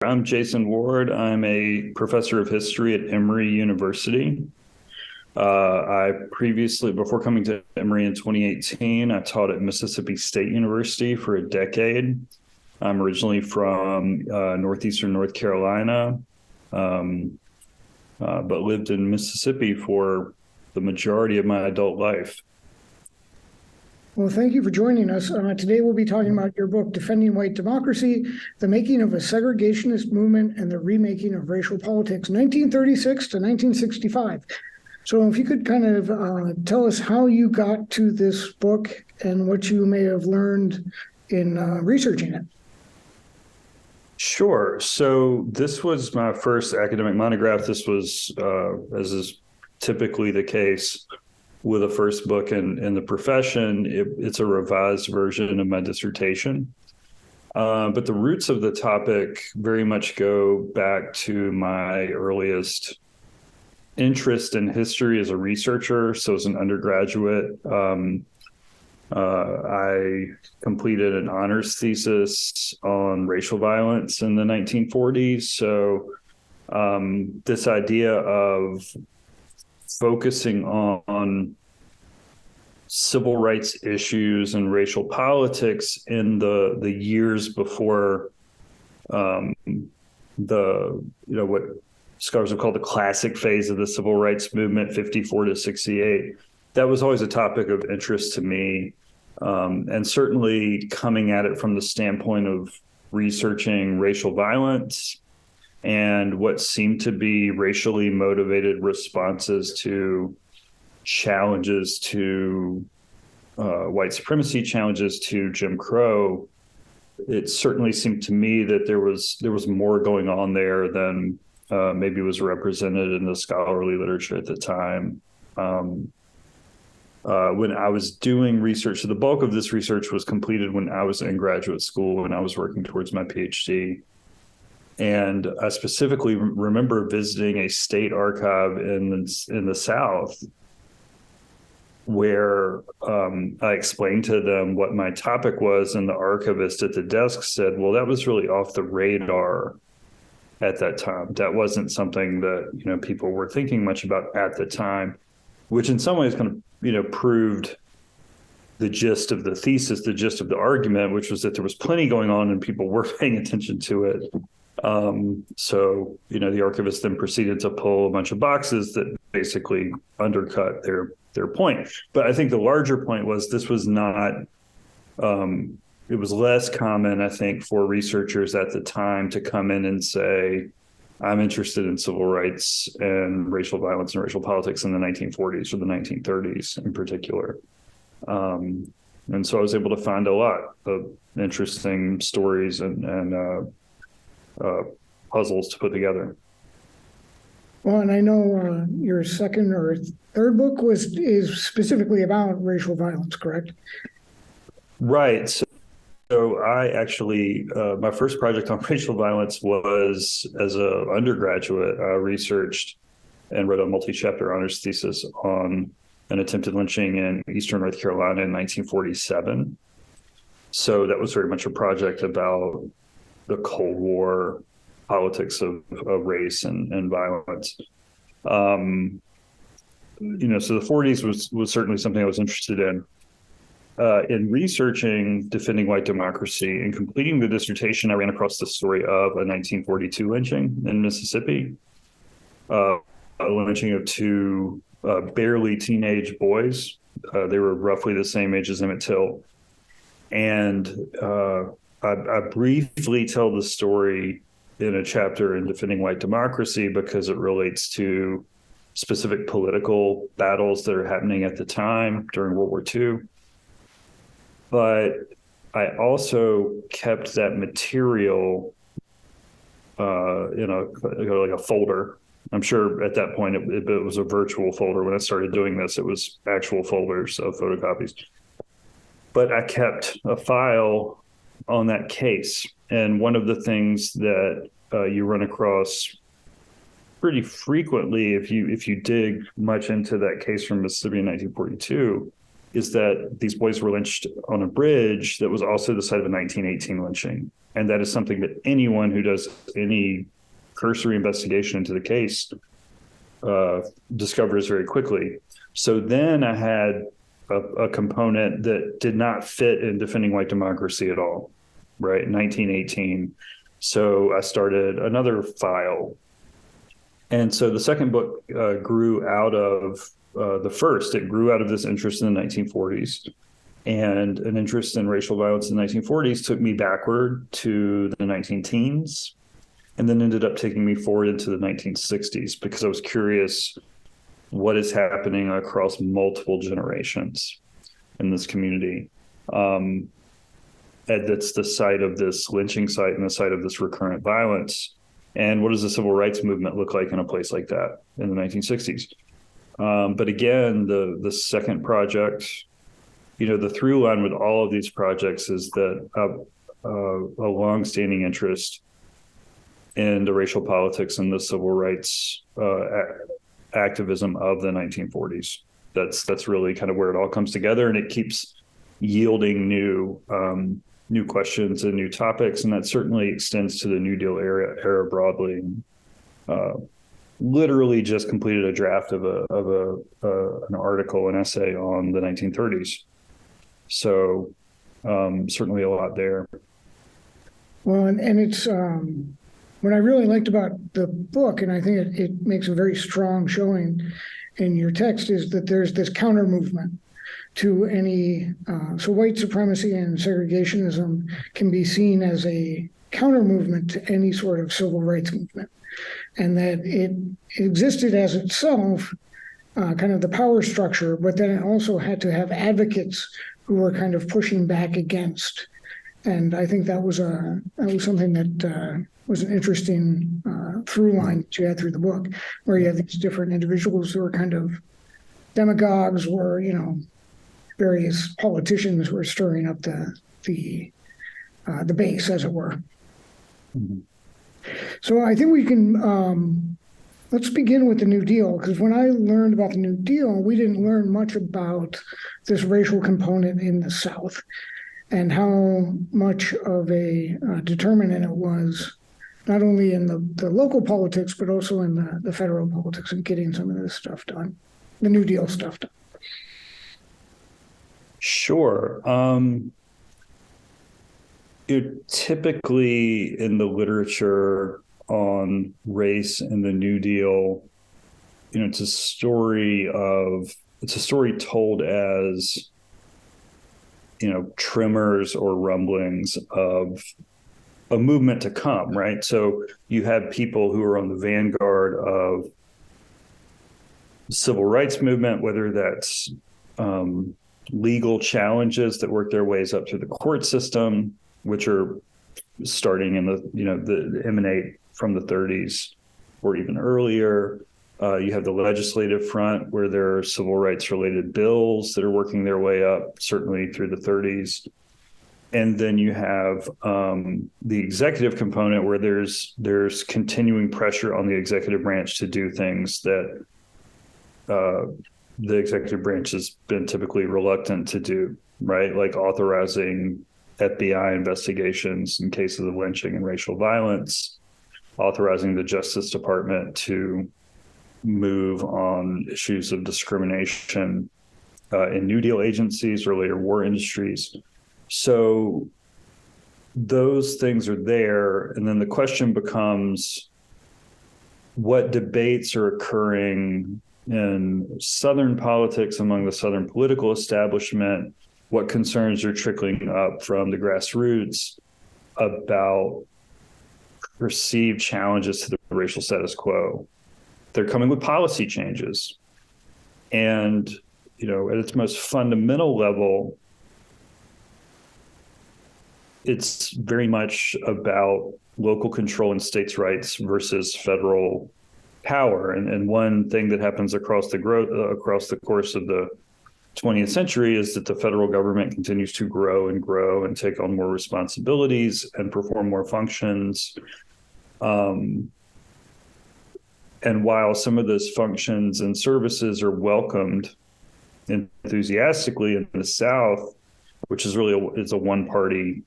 I'm Jason Ward. I'm a professor of history at Emory University. I previously, before coming to Emory in 2018, I taught at Mississippi State University for a decade. I'm originally from northeastern North Carolina, but lived in Mississippi for the majority of my adult life. Well, thank you for joining us. Today we'll be talking about your book, Defending White Democracy, The Making of a Segregationist Movement and the Remaking of Racial Politics, 1936 to 1965. So if you could kind of tell us how you got to this book and what you may have learned in researching it. Sure. So this was my first academic monograph. This was, as is typically the case with a first book in the profession, it's a revised version of my dissertation. But the roots of the topic very much go back to my earliest interest in history as a researcher. So as an undergraduate, I completed an honors thesis on racial violence in the 1940s. So this idea of focusing on civil rights issues and racial politics in the years before what scholars have called the classic phase of the civil rights movement, 54 to 68. That was always a topic of interest to me, and certainly coming at it from the standpoint of researching racial violence and what seemed to be racially motivated responses to challenges to white supremacy, challenges to Jim Crow. It certainly seemed to me that there was more going on there than maybe was represented in the scholarly literature at the time. When I was doing research, so the bulk of this research was completed when I was in graduate school and I was working towards my Ph.D. And I specifically remember visiting a state archive in the South where I explained to them what my topic was, and the archivist at the desk said, well, that was really off the radar at that time. That wasn't something that, people were thinking much about at the time, which in some ways kind of, proved the gist of the thesis, the gist of the argument, which was that there was plenty going on and people were paying attention to it. So, the archivist then proceeded to pull a bunch of boxes that basically undercut their point. But I think the larger point was this was not, it was less common, I think, for researchers at the time to come in and say, I'm interested in civil rights and racial violence and racial politics in the 1940s or the 1930s in particular. And so I was able to find a lot of interesting stories and puzzles to put together. Well, and I know your second or third book is specifically about racial violence, correct? Right. So I actually, my first project on racial violence was as an undergraduate. I researched and wrote a multi-chapter honors thesis on an attempted lynching in eastern North Carolina in 1947. So that was very much a project about the Cold War politics of race and violence. So the 40s was certainly something I was interested in. In researching Defending White Democracy and completing the dissertation, I ran across the story of a 1942 lynching in Mississippi, a lynching of two barely teenage boys. They were roughly the same age as Emmett Till. And I briefly tell the story in a chapter in Defending White Democracy because it relates to specific political battles that are happening at the time during World War II. But I also kept that material in a folder. I'm sure at that point it was a virtual folder. When I started doing this, it was actual folders of photocopies. But I kept a file on that case. And one of the things that you run across pretty frequently if you dig much into that case from Mississippi in 1942 is that these boys were lynched on a bridge that was also the site of a 1918 lynching. And that is something that anyone who does any cursory investigation into the case discovers very quickly. So then I had a component that did not fit in defending white democracy at all, right? 1918. So I started another file. And so the second book grew out of the first. It grew out of this interest in the 1940s. And an interest in racial violence in the 1940s took me backward to the 19-teens, and then ended up taking me forward into the 1960s because I was curious what is happening across multiple generations in this community. And that's the site of this lynching site and the site of this recurrent violence. And what does the civil rights movement look like in a place like that in the 1960s? But again, the second project, the through line with all of these projects is that a longstanding interest in the racial politics and the civil rights activism of the 1940s. That's really kind of where it all comes together, and it keeps yielding new questions and new topics, and that certainly extends to the New Deal era broadly. Literally just completed a draft of an article, an essay on the 1930s. So certainly a lot there. Well, and it's what I really liked about the book, and I think it makes a very strong showing in your text, is that there's this counter movement to any, so white supremacy and segregationism can be seen as a counter movement to any sort of civil rights movement, and that it existed as itself, kind of the power structure, but then it also had to have advocates who were kind of pushing back against. And I think that was something that was an interesting through line that you had through the book, where you have these different individuals who are kind of demagogues, or various politicians who are stirring up the base, as it were. Mm-hmm. So I think we can let's begin with the New Deal, because when I learned about the New Deal, we didn't learn much about this racial component in the South and how much of a determinant it was, not only in the local politics, but also in the federal politics and getting some of this stuff done, the New Deal stuff done. Sure. Typically in the literature on race and the New Deal, it's a story told as, tremors or rumblings of a movement to come, right? So you have people who are on the vanguard of the civil rights movement, whether that's legal challenges that work their ways up through the court system, which are starting in the emanate from the 30s or even earlier. You have the legislative front, where there are civil rights related bills that are working their way up, certainly through the 30s. And then you have the executive component, where there's continuing pressure on the executive branch to do things that the executive branch has been typically reluctant to do, right? Like authorizing FBI investigations in cases of lynching and racial violence, authorizing the Justice Department to move on issues of discrimination in New Deal agencies or later war industries. So those things are there. And then the question becomes, what debates are occurring in Southern politics among the Southern political establishment? What concerns are trickling up from the grassroots about perceived challenges to the racial status quo? They're coming with policy changes. And, at its most fundamental level, it's very much about local control and states' rights versus federal power. And one thing that happens across the course of the 20th century is that the federal government continues to grow and take on more responsibilities and perform more functions. And while some of those functions and services are welcomed enthusiastically in the South, which is really it's a one-party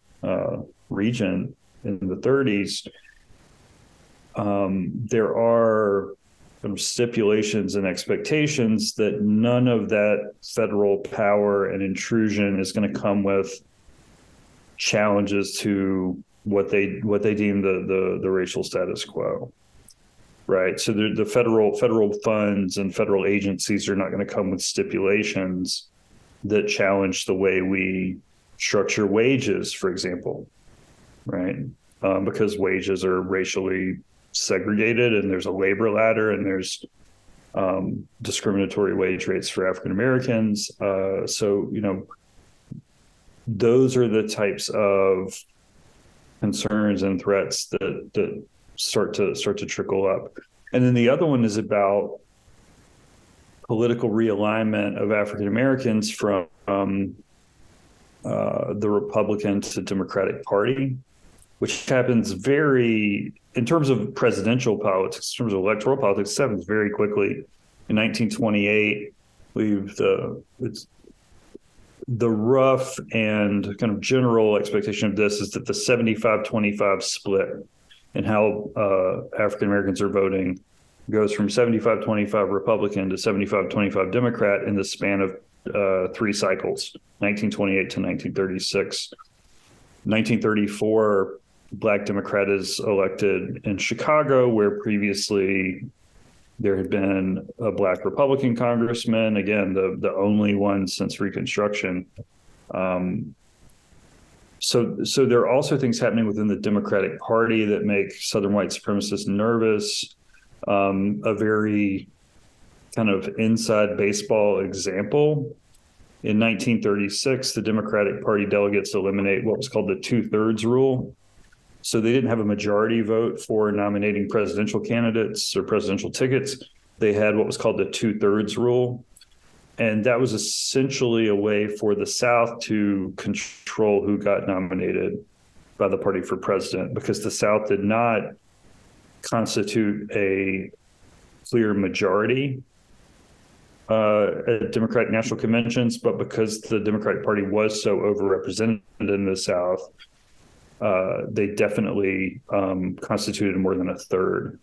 region in the 30s. There are stipulations and expectations that none of that federal power and intrusion is going to come with challenges to what they deem the racial status quo. Right. So the federal funds and federal agencies are not going to come with stipulations that challenge the way we structure wages, for example. Right. Because wages are racially segregated, and there's a labor ladder, and there's discriminatory wage rates for African Americans. So, those are the types of concerns and threats that start to trickle up. And then the other one is about political realignment of African Americans from the Republican to Democratic Party, which happens in terms of presidential politics, in terms of electoral politics, happens very quickly. In 1928, it's the rough and kind of general expectation of this is that the 75-25 split in how African Americans are voting goes from 75-25 Republican to 75-25 Democrat in the span of 3 cycles, 1928 to 1936. 1934, Black Democrat is elected in Chicago, where previously there had been a Black Republican congressman, again, the only one since Reconstruction. So there are also things happening within the Democratic Party that make Southern white supremacists nervous. A very kind of inside baseball example. In 1936, the Democratic Party delegates eliminate what was called the 2/3 rule. So they didn't have a majority vote for nominating presidential candidates or presidential tickets. They had what was called the 2/3 rule. And that was essentially a way for the South to control who got nominated by the party for president, because the South did not constitute a clear majority at Democratic national conventions, but because the Democratic Party was so overrepresented in the South, they definitely constituted more than a third.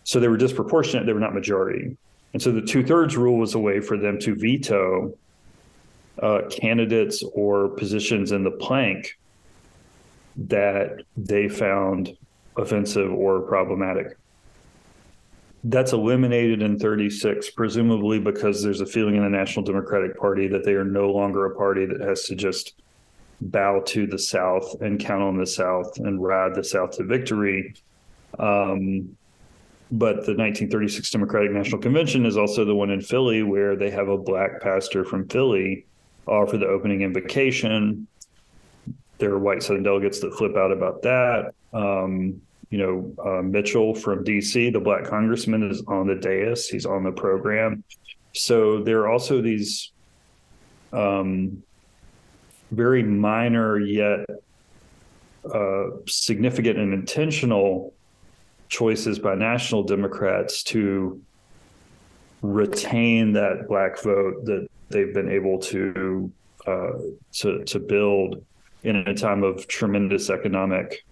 So they were disproportionate, they were not majority. And so the 2/3 rule was a way for them to veto candidates or positions in the plank that they found offensive or problematic. That's eliminated in 36, presumably because there's a feeling in the National Democratic Party that they are no longer a party that has to just bow to the South and count on the South and ride the South to victory. But the 1936 Democratic National Convention is also the one in Philly where they have a Black pastor from Philly offer the opening invocation. There are white Southern delegates that flip out about that. Mitchell from D.C., the Black congressman, is on the dais. He's on the program. So there are also these very minor yet significant and intentional choices by national Democrats to retain that Black vote that they've been able to build in a time of tremendous economic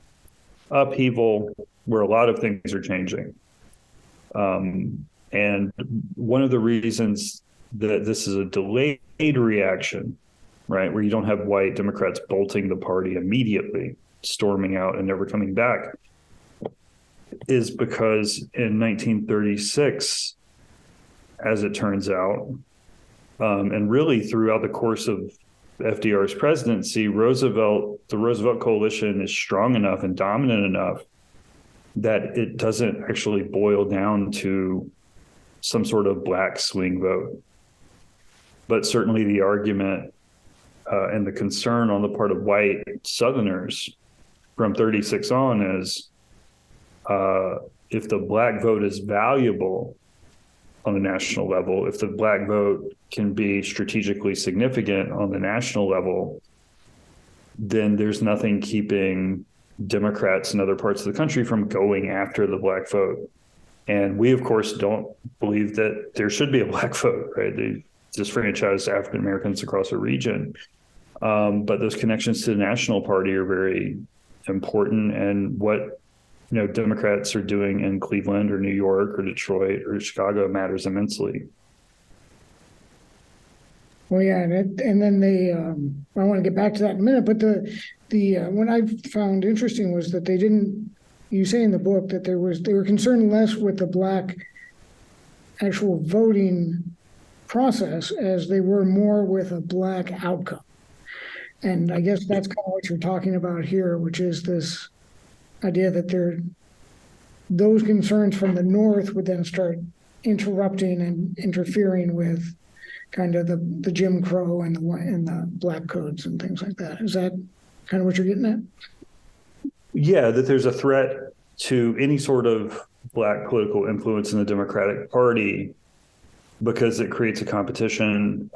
upheaval where a lot of things are changing. And one of the reasons that this is a delayed reaction, right, where you don't have white Democrats bolting the party immediately, storming out and never coming back, is because in 1936, as it turns out, and really throughout the course of FDR's presidency, the Roosevelt coalition is strong enough and dominant enough that it doesn't actually boil down to some sort of Black swing vote. But certainly the argument and the concern on the part of white Southerners from 36 on is, if the Black vote is valuable on the national level, if the Black vote can be strategically significant on the national level, then there's nothing keeping Democrats in other parts of the country from going after the Black vote. And we, of course, don't believe that there should be a Black vote, right? disfranchised African Americans across the region. But those connections to the National Party are very important, and what Democrats are doing in Cleveland or New York or Detroit or Chicago matters immensely. Well, yeah, and then they. I want to get back to that in a minute, but the what I found interesting was that they didn't. You say in the book that they were concerned less with the Black actual voting process as they were more with a Black outcome. And I guess that's kind of what you're talking about here, which is this idea that those concerns from the North would then start interrupting and interfering with kind of the Jim Crow and the Black codes and things like that. Is that kind of what you're getting at? Yeah, that there's a threat to any sort of Black political influence in the Democratic Party because it creates a competition.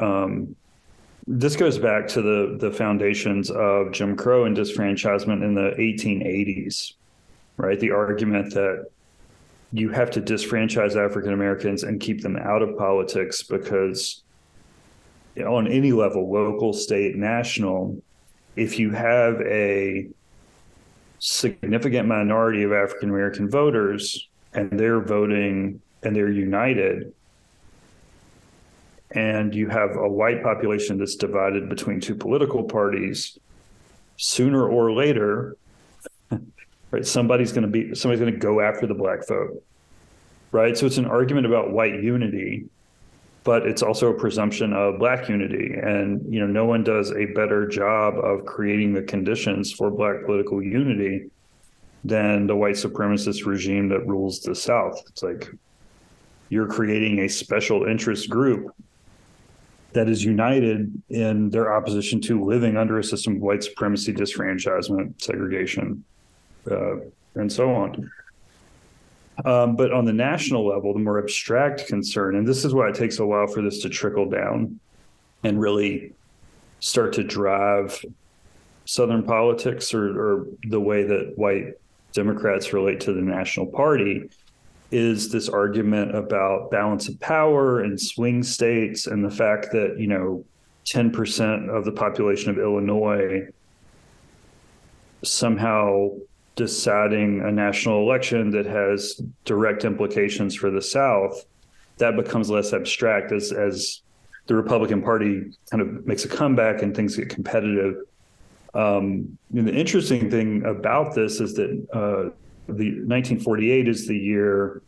This goes back to the foundations of Jim Crow and disfranchisement in the 1880s, right? The argument that you have to disfranchise African Americans and keep them out of politics because on any level, local, state, national, if you have a significant minority of African American voters and they're voting and they're united, and you have a white population that's divided between two political parties, sooner or later, right, somebody's going to go after the Black vote, right? So it's an argument about white unity, but it's also a presumption of Black unity. And, no one does a better job of creating the conditions for Black political unity than the white supremacist regime that rules the South. It's like you're creating a special interest group that is united in their opposition to living under a system of white supremacy, disfranchisement, segregation, and so on. But on the national level, the more abstract concern, and this is why it takes a while for this to trickle down and really start to drive Southern politics or the way that white Democrats relate to the National Party, is this argument about balance of power and swing states and the fact that, 10% of the population of Illinois somehow deciding a national election that has direct implications for the South, that becomes less abstract as the Republican Party kind of makes a comeback and things get competitive. And the interesting thing about this is that the 1948 is the year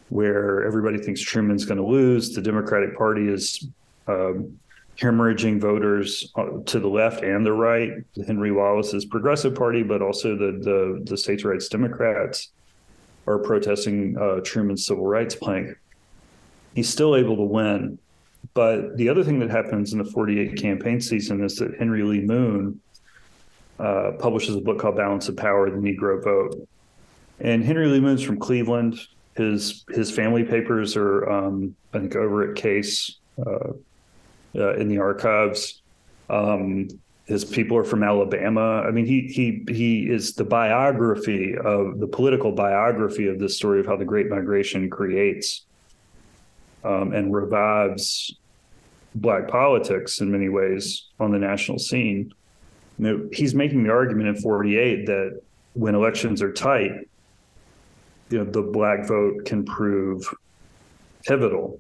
where everybody thinks Truman's going to lose. The Democratic Party is hemorrhaging voters to the left and the right. Henry Wallace's Progressive Party, but also the states' rights Democrats are protesting Truman's civil rights plank. He's still able to win. But the other thing that happens in the 48 campaign season is that Henry Lee Moon publishes a book called Balance of Power, the Negro Vote. And Henry Lee Moon's from Cleveland. His family papers are, I think, over at Case in the archives. His people are from Alabama. I mean, he is the political biography of this story of how the Great Migration creates and revives Black politics in many ways on the national scene. He's making the argument in 48 that when elections are tight, the Black vote can prove pivotal.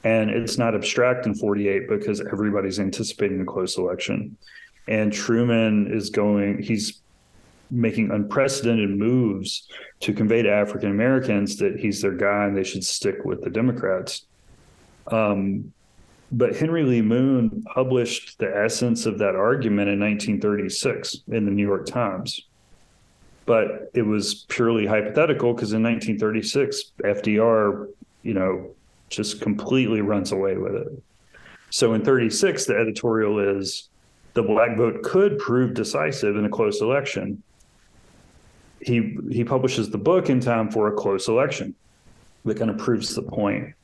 And it's not abstract in 48 because everybody's anticipating a close election. And Truman he's making unprecedented moves to convey to African Americans that he's their guy and they should stick with the Democrats. But Henry Lee Moon published the essence of that argument in 1936 in the New York Times. But it was purely hypothetical because in 1936, FDR, just completely runs away with it. So in 36, the editorial is the Black vote could prove decisive in a close election. He publishes the book in time for a close election that kind of proves the point.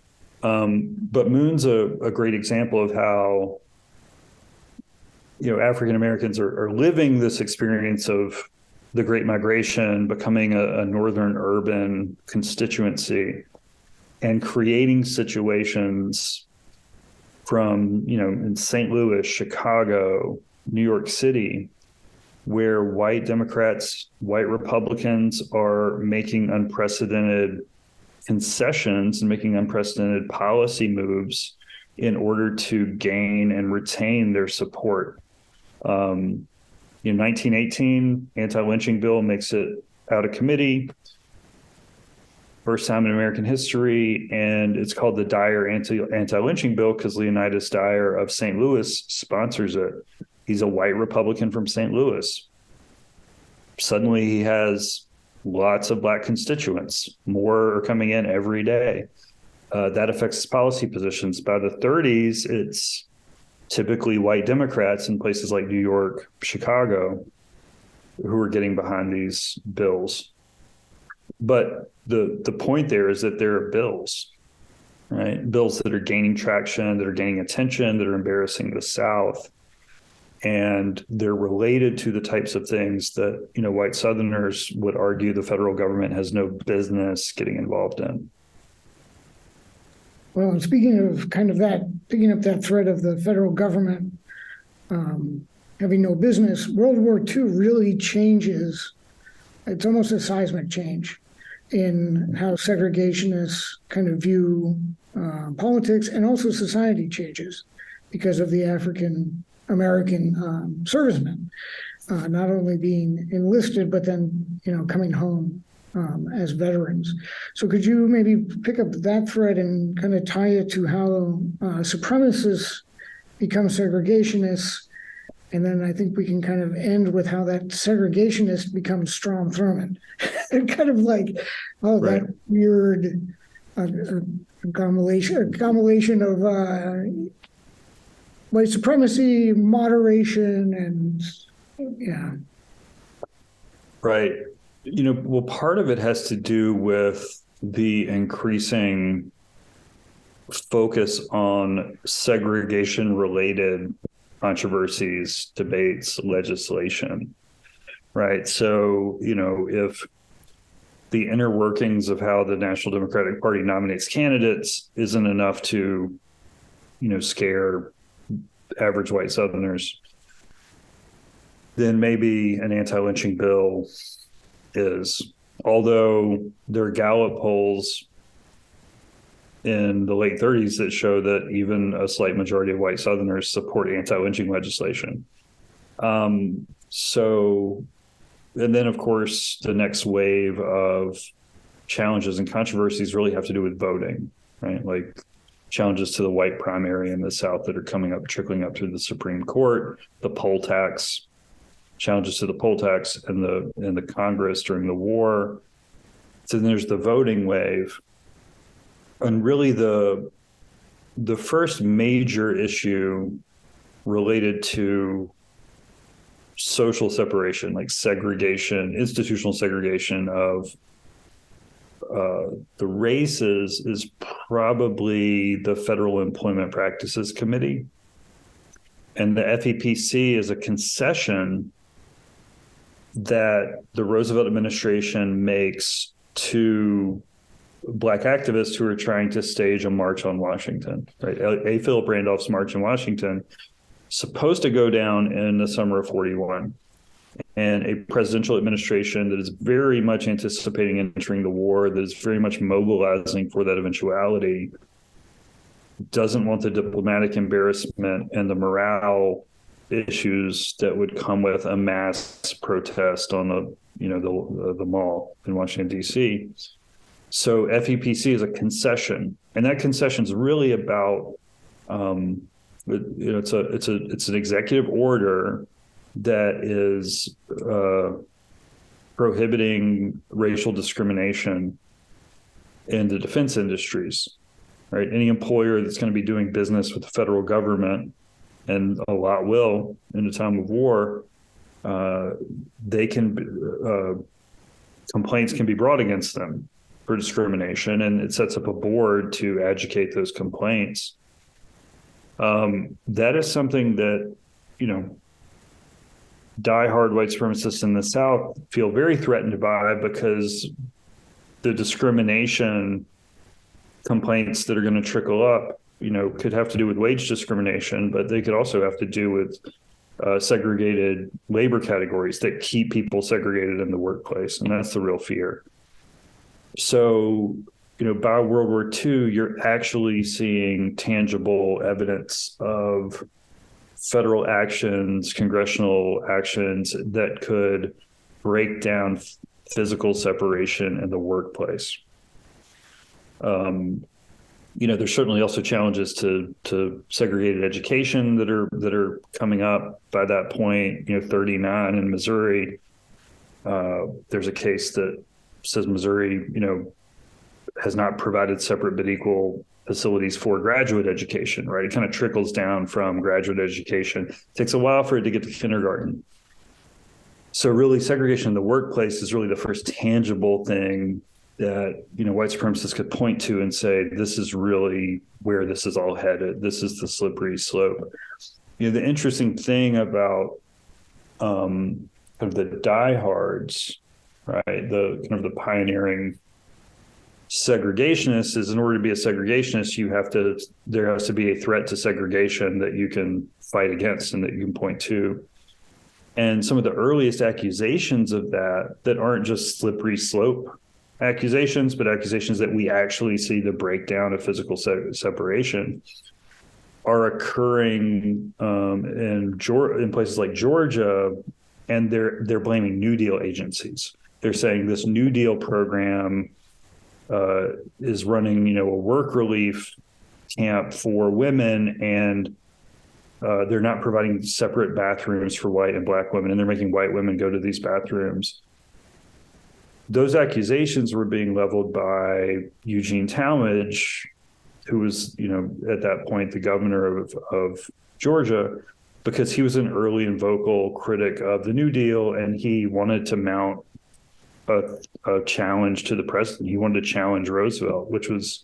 But Moon's a great example of how, African Americans are living this experience of the Great Migration, becoming a northern urban constituency, and creating situations from, in St. Louis, Chicago, New York City, where white Democrats, white Republicans are making unprecedented concessions and making unprecedented policy moves in order to gain and retain their support. In 1918, anti-lynching bill makes it out of committee. First time in American history, and it's called the Dyer anti-lynching bill because Leonidas Dyer of St. Louis sponsors it. He's a white Republican from St. Louis. Suddenly he has lots of black constituents. More are coming in every day. That affects his policy positions. By the 30s, it's typically white Democrats in places like New York, Chicago, who are getting behind these bills. But the point there is that there are bills, right? Bills that are gaining traction, that are gaining attention, that are embarrassing the South. And they're related to the types of things that, white Southerners would argue the federal government has no business getting involved in. Well, and speaking of kind of that, picking up that thread of the federal government having no business, World War II really changes. It's almost a seismic change in how segregationists kind of view politics, and also society changes because of the African American servicemen, not only being enlisted, but then, coming home as veterans. So could you maybe pick up that thread and kind of tie it to how supremacists become segregationists? And then I think we can kind of end with how that segregationist becomes Strom Thurmond. Kind of like, right. That weird combination of white supremacy, moderation, and yeah. Right. Well, part of it has to do with the increasing focus on segregation-related controversies, debates, legislation, right? So, if the inner workings of how the National Democratic Party nominates candidates isn't enough to, scare average white Southerners, then maybe an anti-lynching bill is. Although there are Gallup polls in the late 30s that show that even a slight majority of white Southerners support anti-lynching legislation. And then, of course, the next wave of challenges and controversies really have to do with voting, right? Like challenges to the white primary in the South that are trickling up through the Supreme Court, the poll tax, challenges to the poll tax and the Congress during the war. So then there's the voting wave. And really the first major issue related to social separation, like segregation, institutional segregation of the races, is probably the Federal Employment Practices Committee. And the FEPC is a concession that the Roosevelt administration makes to Black activists who are trying to stage a march on Washington, right? A. Philip Randolph's March in Washington, supposed to go down in the summer of 41. And a presidential administration that is very much anticipating entering the war, that is very much mobilizing for that eventuality, doesn't want the diplomatic embarrassment and the morale issues that would come with a mass protest on the mall in Washington, D.C. So FEPC is a concession, and that concession is really about it's an executive order that is prohibiting racial discrimination in the defense industries, right? Any employer that's going to be doing business with the federal government, and a lot will in a time of war, complaints can be brought against them for discrimination, and it sets up a board to adjudicate those complaints. That is something that, diehard white supremacists in the South feel very threatened by, because the discrimination complaints that are going to trickle up could have to do with wage discrimination, but they could also have to do with segregated labor categories that keep people segregated in the workplace. And that's the real fear. So, by World War II, you're actually seeing tangible evidence of federal actions, congressional actions that could break down physical separation in the workplace. There's certainly also challenges to segregated education that are coming up by that point. 39 in Missouri, there's a case that says Missouri, has not provided separate but equal facilities for graduate education, right? It kind of trickles down from graduate education. It takes a while for it to get to kindergarten. So really, segregation in the workplace is really the first tangible thing that, white supremacists could point to and say, this is really where this is all headed. This is the slippery slope. The interesting thing about kind of the diehards, right, the kind of the pioneering segregationists is, in order to be a segregationist, there has to be a threat to segregation that you can fight against and that you can point to. And some of the earliest accusations of that aren't just slippery slope accusations, but accusations that we actually see the breakdown of physical separation, are occurring in places like Georgia, and they're blaming New Deal agencies. They're saying this New Deal program is running, a work relief camp for women, and they're not providing separate bathrooms for white and black women, and they're making white women go to these bathrooms. Those accusations were being leveled by Eugene Talmadge, who was, at that point, the governor of Georgia, because he was an early and vocal critic of the New Deal, and he wanted to mount a challenge to the president. He wanted to challenge Roosevelt, which was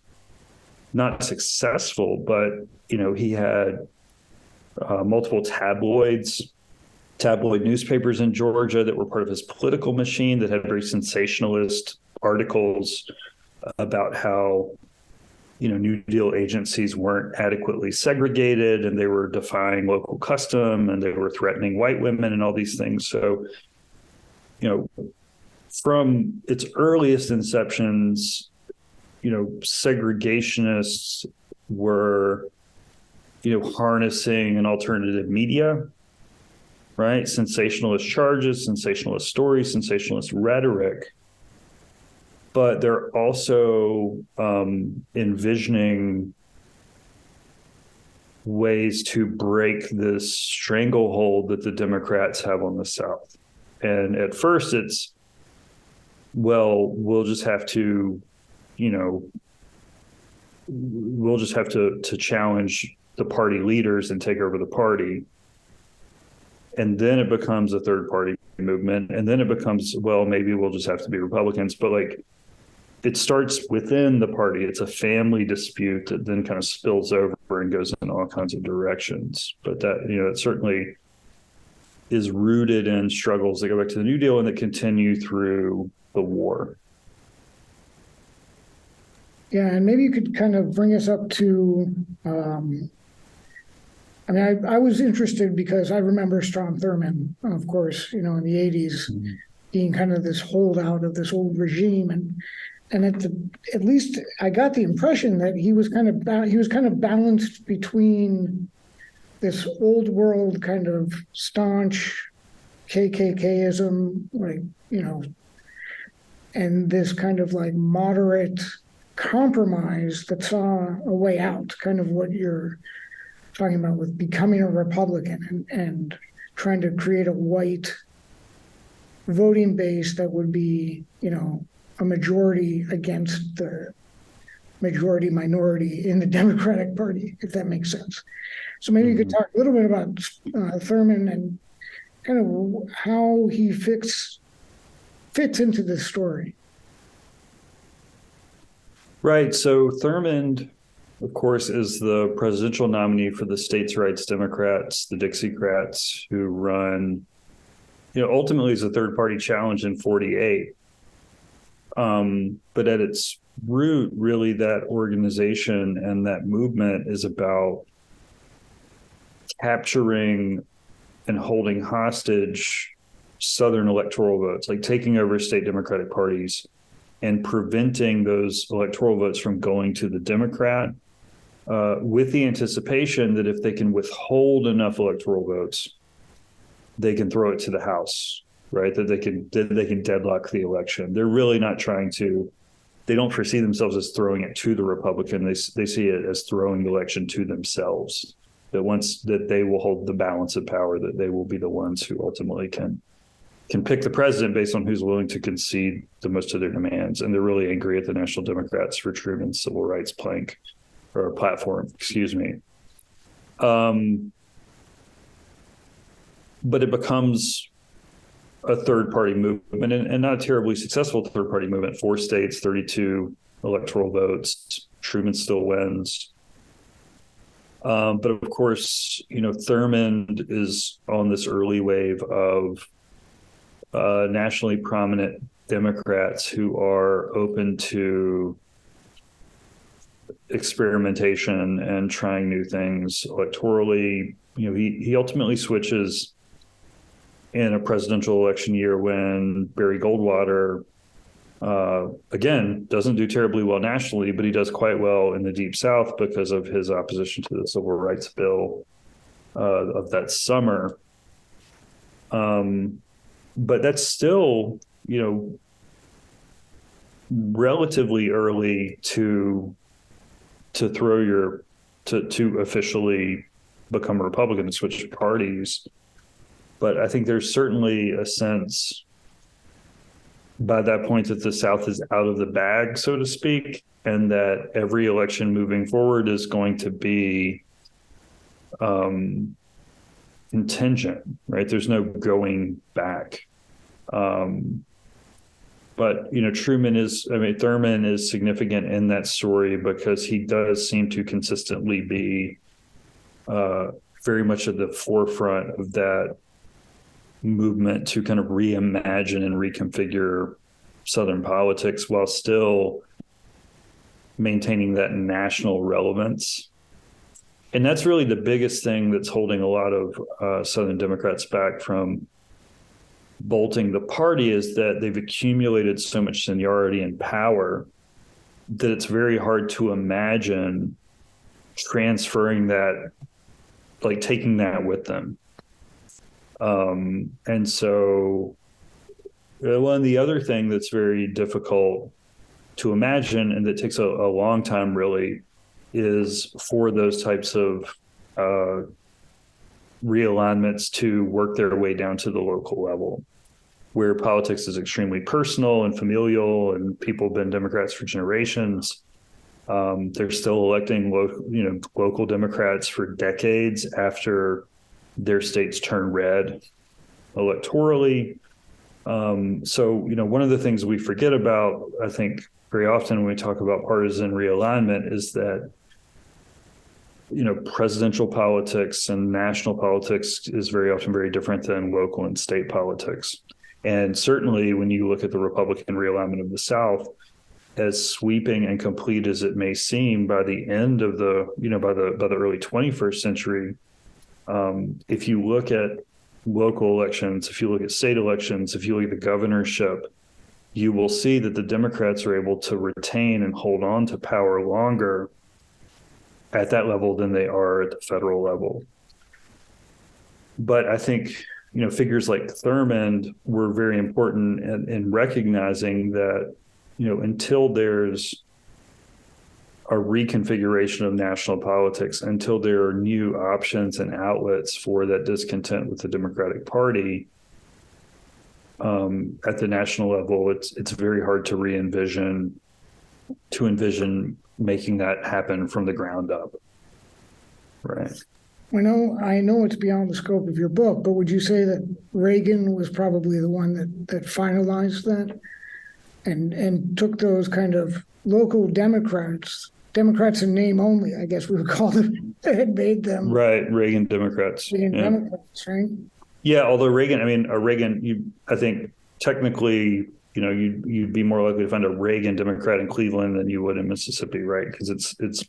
not successful, but, he had multiple tabloid newspapers in Georgia that were part of his political machine that had very sensationalist articles about how, New Deal agencies weren't adequately segregated, and they were defying local custom, and they were threatening white women and all these things. So, from its earliest inceptions, segregationists were, harnessing an alternative media, right? Sensationalist charges, sensationalist stories, sensationalist rhetoric. But they're also envisioning ways to break this stranglehold that the Democrats have on the South. And at first it's, well, we'll just have to challenge the party leaders and take over the party. And then it becomes a third party movement. And then it becomes, well, maybe we'll just have to be Republicans. But it starts within the party. It's a family dispute that then kind of spills over and goes in all kinds of directions. But that, it certainly is rooted in struggles that go back to the New Deal and that continue through the war. Yeah, and maybe you could kind of bring us up to, I was interested because I remember Strom Thurmond, of course, in the 80s, being kind of this holdout of this old regime. And at least I got the impression that he was kind of balanced between this old world kind of staunch KKKism, and this kind of moderate compromise that saw a way out, kind of what you're talking about with becoming a Republican and trying to create a white voting base that would be, a majority against the majority minority in the Democratic Party, if that makes sense. So maybe you could talk a little bit about Thurmond and kind of how he fits into this story. Right. So Thurmond, of course, is the presidential nominee for the states' rights Democrats, the Dixiecrats, who run, ultimately as a third party challenge in 48. But at its root, really, that organization and that movement is about capturing and holding hostage Southern electoral votes, like taking over state Democratic parties and preventing those electoral votes from going to the Democrat, with the anticipation that if they can withhold enough electoral votes, they can throw it to the House, right? That they can deadlock the election. They're really not trying to. They don't foresee themselves as throwing it to the Republican. They see it as throwing the election to themselves. That once that they will hold the balance of power, that they will be the ones who ultimately can pick the president based on who's willing to concede the most of their demands. And they're really angry at the National Democrats for Truman's civil rights platform, excuse me. But it becomes a third-party movement, and not a terribly successful third-party movement. 4 states, 32 electoral votes. Truman still wins. But of course, Thurmond is on this early wave of nationally prominent Democrats who are open to experimentation and trying new things electorally. He ultimately switches in a presidential election year when Barry Goldwater, again, doesn't do terribly well nationally, but he does quite well in the Deep South because of his opposition to the Civil Rights Bill of that summer. But that's still, relatively early to officially become a Republican and switch parties. But I think there's certainly a sense by that point that the South is out of the bag, so to speak, and that every election moving forward is going to be contingent, right? There's no going back. But Thurman is significant in that story because he does seem to consistently be very much at the forefront of that movement to kind of reimagine and reconfigure Southern politics while still maintaining that national relevance. And that's really the biggest thing that's holding a lot of Southern Democrats back from bolting the party, is that they've accumulated so much seniority and power that it's very hard to imagine transferring that, like taking that with them. And so, and the other thing that's very difficult to imagine and that takes a long time really is for those types of realignments to work their way down to the local level, where politics is extremely personal and familial, and people have been Democrats for generations. They're still electing local Democrats for decades after their states turn red electorally. So, one of the things we forget about, I think, very often when we talk about partisan realignment is that, presidential politics and national politics is very often very different than local and state politics. And certainly when you look at the Republican realignment of the South, as sweeping and complete as it may seem, by the end of by the early 21st century, if you look at local elections, if you look at state elections, if you look at the governorship, you will see that the Democrats are able to retain and hold on to power longer at that level than they are at the federal level. But I think, figures like Thurmond were very important in recognizing that, until there's a reconfiguration of national politics, until there are new options and outlets for that discontent with the Democratic Party at the national level, it's very hard to envision making that happen from the ground up. Right. I know it's beyond the scope of your book, but would you say that Reagan was probably the one that finalized that and took those kind of local Democrats in name only, I guess we would call them, that had made them right, Reagan Democrats. Democrats, right? Yeah, although Reagan, I think technically you'd be more likely to find a Reagan Democrat in Cleveland than you would in Mississippi, right? Because it's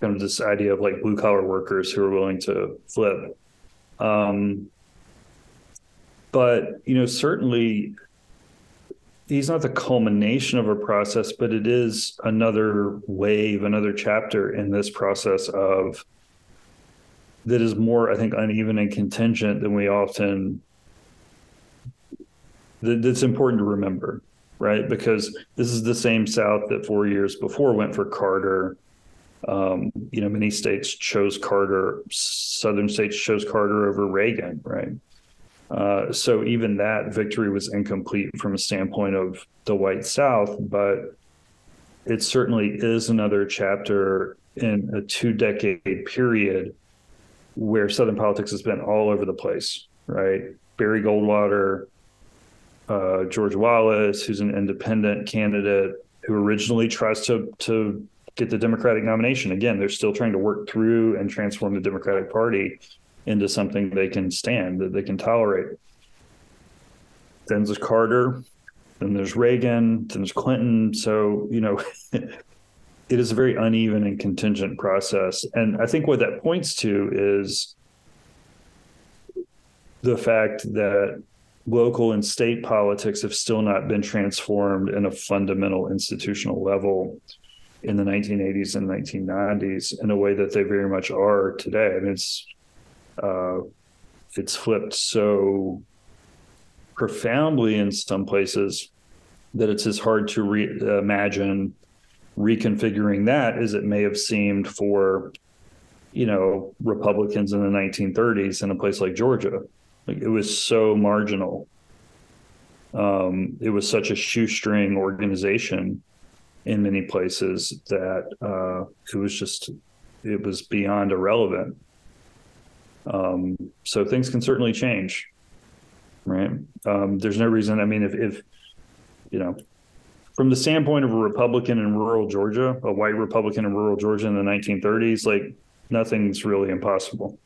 kind of this idea of like blue collar workers who are willing to flip. But certainly he's not the culmination of a process, but it is another wave, another chapter in this process that is more, I think, uneven and contingent than we often. That's important to remember, right? Because this is the same South that 4 years before went for Carter. Many states chose Carter. Southern states chose Carter over Reagan, right? So even that victory was incomplete from a standpoint of the white South, but it certainly is another chapter in a 2-decade period where Southern politics has been all over the place, right? Barry Goldwater, George Wallace, who's an independent candidate who originally tries to get the Democratic nomination. Again, they're still trying to work through and transform the Democratic Party into something they can stand, that they can tolerate. Then there's Carter, then there's Reagan, then there's Clinton. So, it is a very uneven and contingent process. And I think what that points to is the fact that local and state politics have still not been transformed in a fundamental institutional level in the 1980s and 1990s in a way that they very much are today. I mean, it's flipped so profoundly in some places that it's as hard to imagine reconfiguring that as it may have seemed for, Republicans in the 1930s in a place like Georgia. Like, it was so marginal. It was such a shoestring organization in many places that it was beyond irrelevant. So things can certainly change, right? There's no reason. I mean, if from the standpoint of a Republican in rural Georgia, a white Republican in rural Georgia in the 1930s, like, nothing's really impossible.